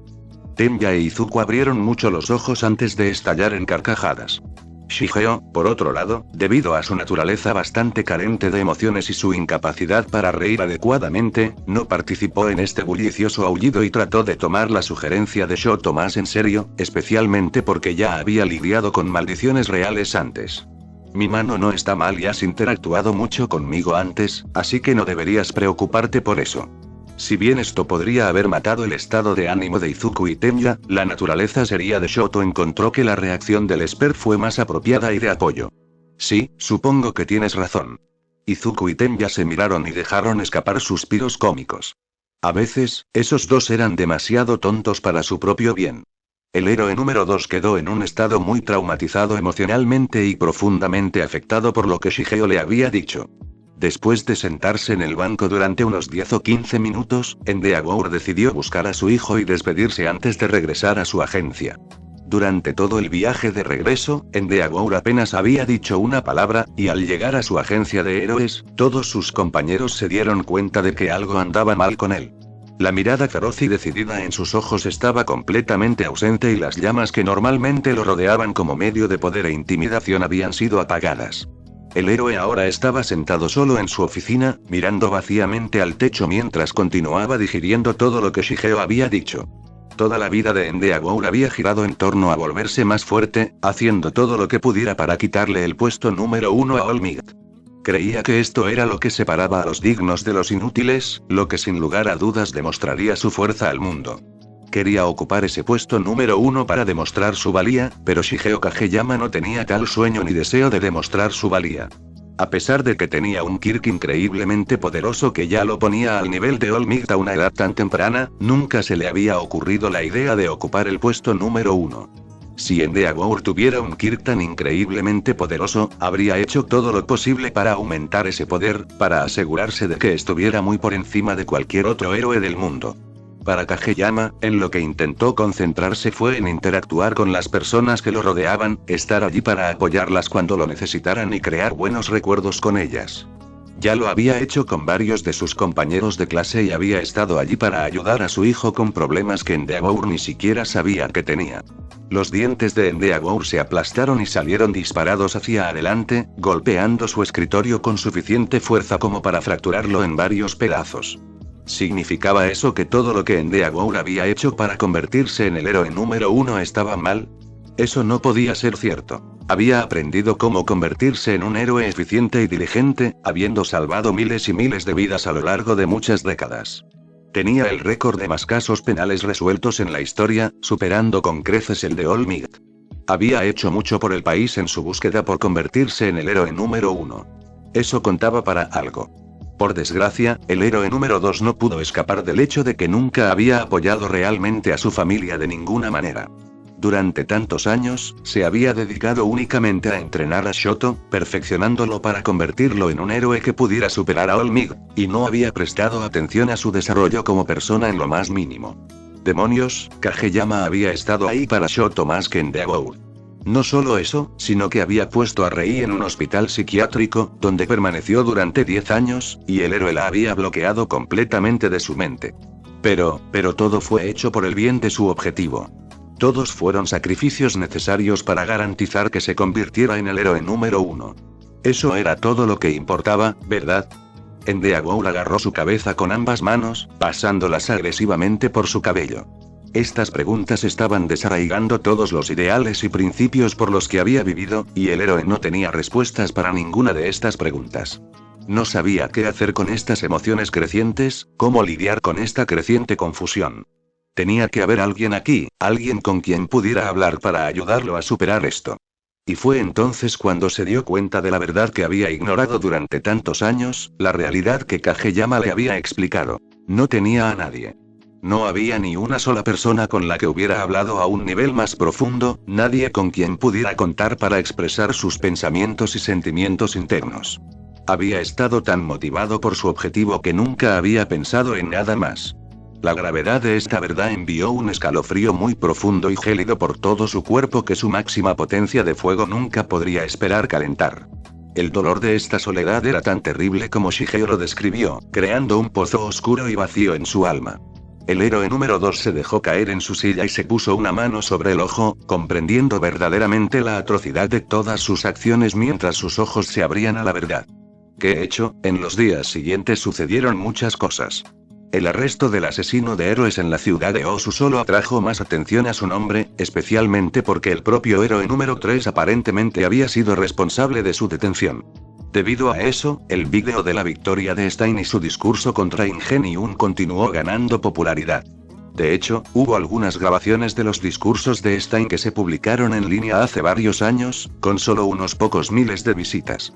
Tenya e Izuku abrieron mucho los ojos antes de estallar en carcajadas. Shigeo, por otro lado, debido a su naturaleza bastante carente de emociones y su incapacidad para reír adecuadamente, no participó en este bullicioso aullido y trató de tomar la sugerencia de Shoto más en serio, especialmente porque ya había lidiado con maldiciones reales antes. Mi mano no está mal y has interactuado mucho conmigo antes, así que no deberías preocuparte por eso. Si bien esto podría haber matado el estado de ánimo de Izuku y Tenya, la naturaleza seria de Shoto encontró que la reacción del expert fue más apropiada y de apoyo. Sí, supongo que tienes razón. Izuku y Tenya se miraron y dejaron escapar suspiros cómicos. A veces, esos dos eran demasiado tontos para su propio bien. El héroe número 2 quedó en un estado muy traumatizado emocionalmente y profundamente afectado por lo que Shigeo le había dicho. Después de sentarse en el banco durante unos 10 o 15 minutos, Endeavor decidió buscar a su hijo y despedirse antes de regresar a su agencia. Durante todo el viaje de regreso, Endeavor apenas había dicho una palabra, y al llegar a su agencia de héroes, todos sus compañeros se dieron cuenta de que algo andaba mal con él. La mirada feroz y decidida en sus ojos estaba completamente ausente y las llamas que normalmente lo rodeaban como medio de poder e intimidación habían sido apagadas. El héroe ahora estaba sentado solo en su oficina, mirando vacíamente al techo mientras continuaba digiriendo todo lo que Shigeo había dicho. Toda la vida de Endeavor había girado en torno a volverse más fuerte, haciendo todo lo que pudiera para quitarle el puesto número 1 a All Might. Creía que esto era lo que separaba a los dignos de los inútiles, lo que sin lugar a dudas demostraría su fuerza al mundo. Quería ocupar ese puesto número 1 para demostrar su valía, pero Shigeo Kageyama no tenía tal sueño ni deseo de demostrar su valía. A pesar de que tenía un Kirk increíblemente poderoso que ya lo ponía al nivel de All Might a una edad tan temprana, nunca se le había ocurrido la idea de ocupar el puesto número 1. Si Endeavor tuviera un Kirk tan increíblemente poderoso, habría hecho todo lo posible para aumentar ese poder, para asegurarse de que estuviera muy por encima de cualquier otro héroe del mundo. Para Kageyama, en lo que intentó concentrarse fue en interactuar con las personas que lo rodeaban, estar allí para apoyarlas cuando lo necesitaran y crear buenos recuerdos con ellas. Ya lo había hecho con varios de sus compañeros de clase y había estado allí para ayudar a su hijo con problemas que Endeavor ni siquiera sabía que tenía. Los dientes de Endeavor se aplastaron y salieron disparados hacia adelante, golpeando su escritorio con suficiente fuerza como para fracturarlo en varios pedazos. ¿Significaba eso que todo lo que Endeavor había hecho para convertirse en el héroe número 1 estaba mal? Eso no podía ser cierto. Había aprendido cómo convertirse en un héroe eficiente y diligente, habiendo salvado miles y miles de vidas a lo largo de muchas décadas. Tenía el récord de más casos penales resueltos en la historia, superando con creces el de All Might. Había hecho mucho por el país en su búsqueda por convertirse en el héroe número 1. Eso contaba para algo. Por desgracia, el héroe número 2 no pudo escapar del hecho de que nunca había apoyado realmente a su familia de ninguna manera. Durante tantos años, se había dedicado únicamente a entrenar a Shoto, perfeccionándolo para convertirlo en un héroe que pudiera superar a All Might, y no había prestado atención a su desarrollo como persona en lo más mínimo. Demonios, Kageyama había estado ahí para Shoto más que Endeavor. No solo eso, sino que había puesto a Rei en un hospital psiquiátrico, donde permaneció durante 10 años, y el héroe la había bloqueado completamente de su mente. Pero todo fue hecho por el bien de su objetivo. Todos fueron sacrificios necesarios para garantizar que se convirtiera en el héroe número 1. Eso era todo lo que importaba, ¿verdad? Endeavor agarró su cabeza con ambas manos, pasándolas agresivamente por su cabello. Estas preguntas estaban desarraigando todos los ideales y principios por los que había vivido, y el héroe no tenía respuestas para ninguna de estas preguntas. No sabía qué hacer con estas emociones crecientes, cómo lidiar con esta creciente confusión. Tenía que haber alguien aquí, alguien con quien pudiera hablar para ayudarlo a superar esto. Y fue entonces cuando se dio cuenta de la verdad que había ignorado durante tantos años, la realidad que Kageyama le había explicado. No tenía a nadie. No había ni una sola persona con la que hubiera hablado a un nivel más profundo, nadie con quien pudiera contar para expresar sus pensamientos y sentimientos internos. Había estado tan motivado por su objetivo que nunca había pensado en nada más. La gravedad de esta verdad envió un escalofrío muy profundo y gélido por todo su cuerpo que su máxima potencia de fuego nunca podría esperar calentar. El dolor de esta soledad era tan terrible como Shigeo lo describió, creando un pozo oscuro y vacío en su alma. El héroe número 2 se dejó caer en su silla y se puso una mano sobre el ojo, comprendiendo verdaderamente la atrocidad de todas sus acciones mientras sus ojos se abrían a la verdad. ¿Qué he hecho? En los días siguientes sucedieron muchas cosas. El arresto del asesino de héroes en la ciudad de Osu solo atrajo más atención a su nombre, especialmente porque el propio héroe número 3 aparentemente había sido responsable de su detención. Debido a eso, el vídeo de la victoria de Stein y su discurso contra Ingenium continuó ganando popularidad. De hecho, hubo algunas grabaciones de los discursos de Stein que se publicaron en línea hace varios años, con solo unos pocos miles de visitas.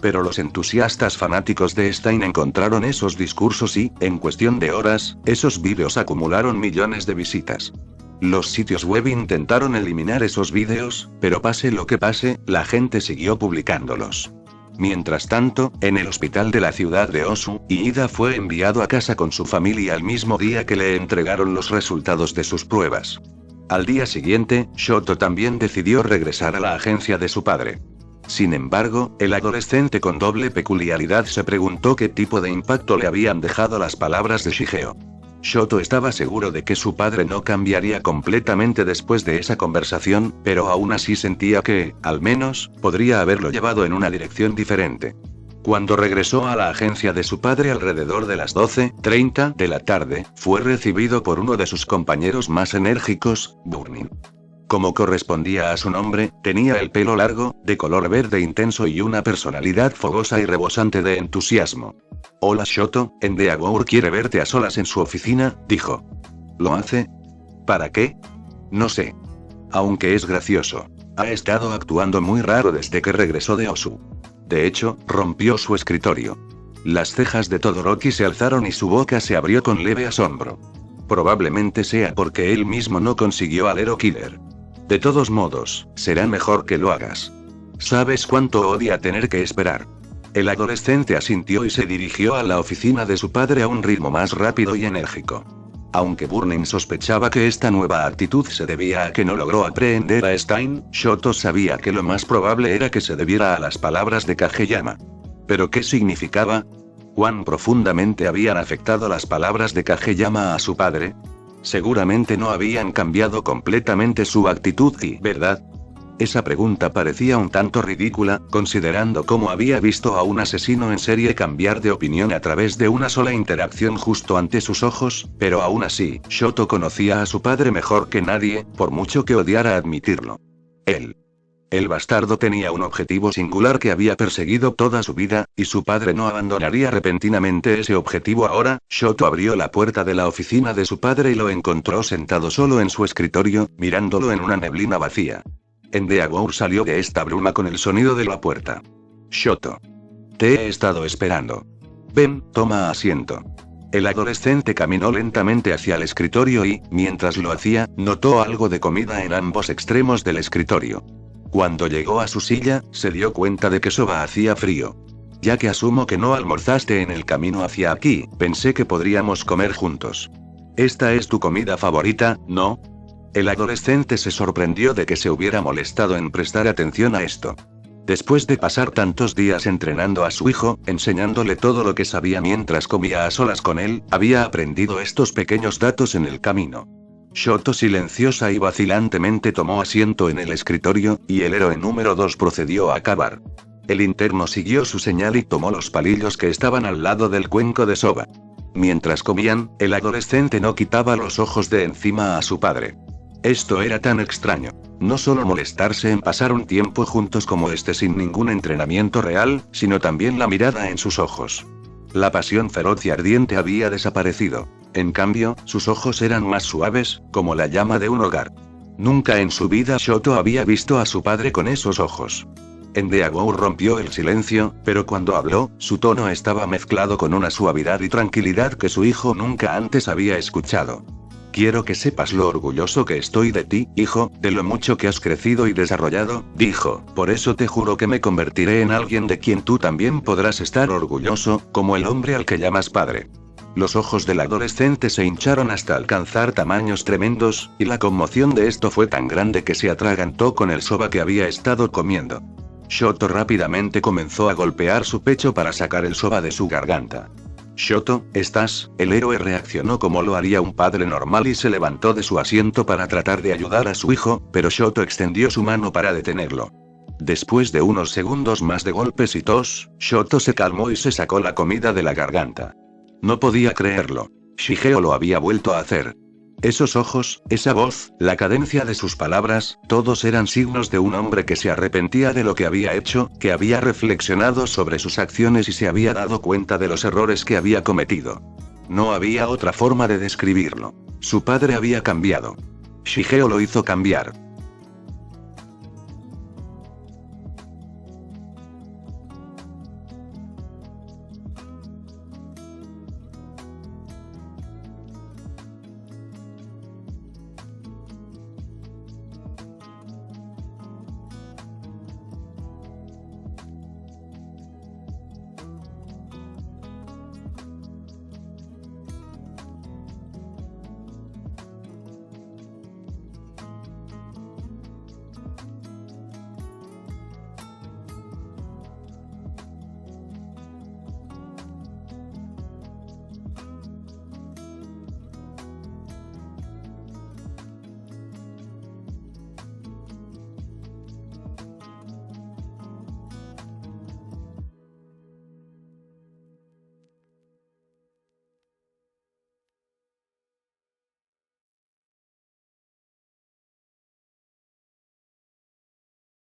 Pero los entusiastas fanáticos de Stein encontraron esos discursos y, en cuestión de horas, esos vídeos acumularon millones de visitas. Los sitios web intentaron eliminar esos vídeos, pero pase lo que pase, la gente siguió publicándolos. Mientras tanto, en el hospital de la ciudad de Osu, Iida fue enviado a casa con su familia el mismo día que le entregaron los resultados de sus pruebas. Al día siguiente, Shoto también decidió regresar a la agencia de su padre. Sin embargo, el adolescente con doble peculiaridad se preguntó qué tipo de impacto le habían dejado las palabras de Shigeo. Shoto estaba seguro de que su padre no cambiaría completamente después de esa conversación, pero aún así sentía que, al menos, podría haberlo llevado en una dirección diferente. Cuando regresó a la agencia de su padre alrededor de las 12:30 de la tarde, fue recibido por uno de sus compañeros más enérgicos, Burning. Como correspondía a su nombre, tenía el pelo largo, de color verde intenso y una personalidad fogosa y rebosante de entusiasmo. «Hola Shoto, Endeavor quiere verte a solas en su oficina», dijo. «¿Lo hace? ¿Para qué?» «No sé. Aunque es gracioso. Ha estado actuando muy raro desde que regresó de Osu. De hecho, rompió su escritorio». Las cejas de Todoroki se alzaron y su boca se abrió con leve asombro. Probablemente sea porque él mismo no consiguió al Hero Killer. De todos modos, será mejor que lo hagas. ¿Sabes cuánto odia tener que esperar? El adolescente asintió y se dirigió a la oficina de su padre a un ritmo más rápido y enérgico. Aunque Burning sospechaba que esta nueva actitud se debía a que no logró aprehender a Stein, Shoto sabía que lo más probable era que se debiera a las palabras de Kageyama. ¿Pero qué significaba? ¿Cuán profundamente habían afectado las palabras de Kageyama a su padre? Seguramente no habían cambiado completamente su actitud y, ¿verdad? Esa pregunta parecía un tanto ridícula, considerando cómo había visto a un asesino en serie cambiar de opinión a través de una sola interacción justo ante sus ojos, pero aún así, Shoto conocía a su padre mejor que nadie, por mucho que odiara admitirlo. El bastardo tenía un objetivo singular que había perseguido toda su vida, y su padre no abandonaría repentinamente ese objetivo ahora. Shoto abrió la puerta de la oficina de su padre y lo encontró sentado solo en su escritorio, mirándolo en una neblina vacía. Endeavor salió de esta bruma con el sonido de la puerta. «Shoto. Te he estado esperando. Ven, toma asiento». El adolescente caminó lentamente hacia el escritorio y, mientras lo hacía, notó algo de comida en ambos extremos del escritorio. Cuando llegó a su silla, se dio cuenta de que soba hacía frío. «Ya que asumo que no almorzaste en el camino hacia aquí, pensé que podríamos comer juntos. Esta es tu comida favorita, ¿no?» El adolescente se sorprendió de que se hubiera molestado en prestar atención a esto. Después de pasar tantos días entrenando a su hijo, enseñándole todo lo que sabía mientras comía a solas con él, había aprendido estos pequeños datos en el camino. Shoto silenciosa y vacilantemente tomó asiento en el escritorio, y el héroe número 2 procedió a acabar. El interno siguió su señal y tomó los palillos que estaban al lado del cuenco de soba. Mientras comían, el adolescente no quitaba los ojos de encima a su padre. Esto era tan extraño. No solo molestarse en pasar un tiempo juntos como este sin ningún entrenamiento real, sino también la mirada en sus ojos. La pasión feroz y ardiente había desaparecido. En cambio, sus ojos eran más suaves, como la llama de un hogar. Nunca en su vida Shoto había visto a su padre con esos ojos. Endeavor rompió el silencio, pero cuando habló, su tono estaba mezclado con una suavidad y tranquilidad que su hijo nunca antes había escuchado. «Quiero que sepas lo orgulloso que estoy de ti, hijo, de lo mucho que has crecido y desarrollado», dijo. «Por eso te juro que me convertiré en alguien de quien tú también podrás estar orgulloso, como el hombre al que llamas padre». Los ojos del adolescente se hincharon hasta alcanzar tamaños tremendos, y la conmoción de esto fue tan grande que se atragantó con el soba que había estado comiendo. Shoto rápidamente comenzó a golpear su pecho para sacar el soba de su garganta. Shoto, ¿estás? El héroe reaccionó como lo haría un padre normal y se levantó de su asiento para tratar de ayudar a su hijo, pero Shoto extendió su mano para detenerlo. Después de unos segundos más de golpes y tos, Shoto se calmó y se sacó la comida de la garganta. No podía creerlo. Shigeo lo había vuelto a hacer. Esos ojos, esa voz, la cadencia de sus palabras, todos eran signos de un hombre que se arrepentía de lo que había hecho, que había reflexionado sobre sus acciones y se había dado cuenta de los errores que había cometido. No había otra forma de describirlo. Su padre había cambiado. Shigeo lo hizo cambiar.